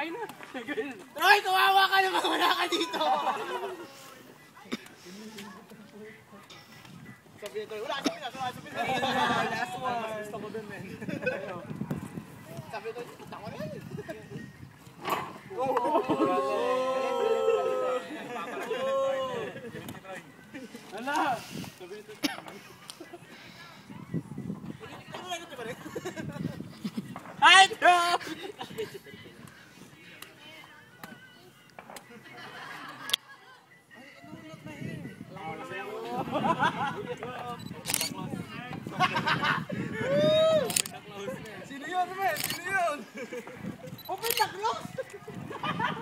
Sakay na. Troy, kawawa ka naman. Wala ka dito. Sabi niya, Troy. Wala ka sabi na. Last one. Gusto ko dun, men. Sabi niya, kita ko rin. Ala! Ay! Sino yun, men? Sino yun? Open the close!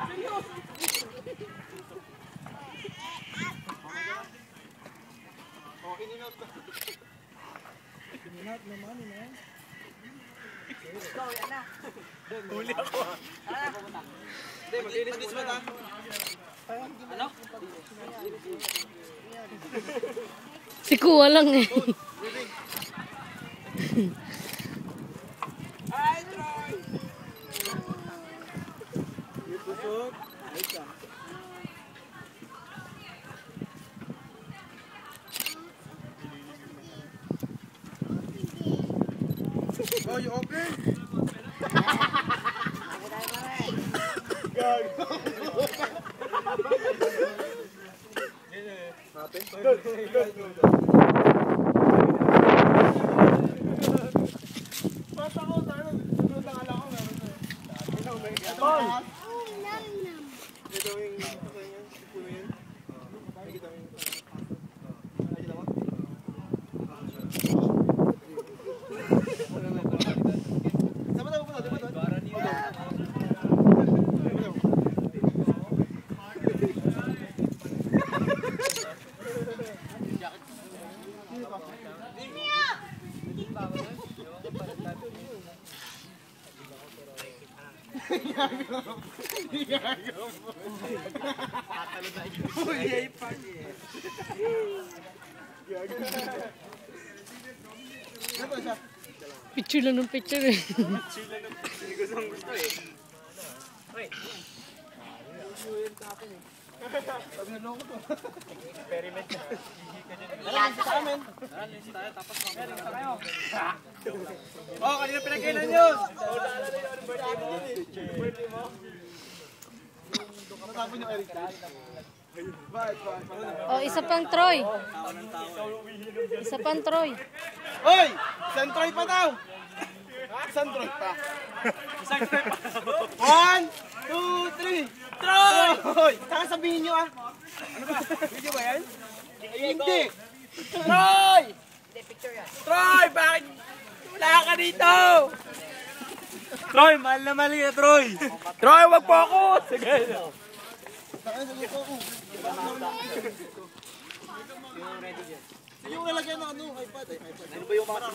Seryoso! Oh, in-out ka. In-out naman, in-out. Go, yan na. Huli ako. Hindi, mag-inis muna. Ano? Si Kuwa lang eh. Ay, Troy! Yung pusok. Ay, ka. Oh, you open? Gago. Happen? Basta ko, tayo. Sunod na kala ko. Ito yung puno yan. Nakikita mo yung nakikita mo? Sama tayo puno, di ba doon? Picture lang ng picture eh. Hindi ko saan gusto eh. Wait. Sabi na loko to. Experiment na. Nalasi sa amin. Nalasi tayo tapos mamaya tayo. Oh, kanina pinagkailan yun. Matapon yung Eric. Oh, isa pang Troy. Isa pang Troy. Hoy! Isang Troy pa daw! Isang Troy pa. Isang step pa. 1, 2, 3. Troy! Saka sabihin nyo ah. Ano ba? Video ba yan? Hindi! Troy! Hindi, picture yan. Troy! Bakit wala ka dito? Troy, mahal na mahal ka, Troy. Troy, wag po ako! Sige. Yung lalagyan ng ano, iPad. Ano ba yung mga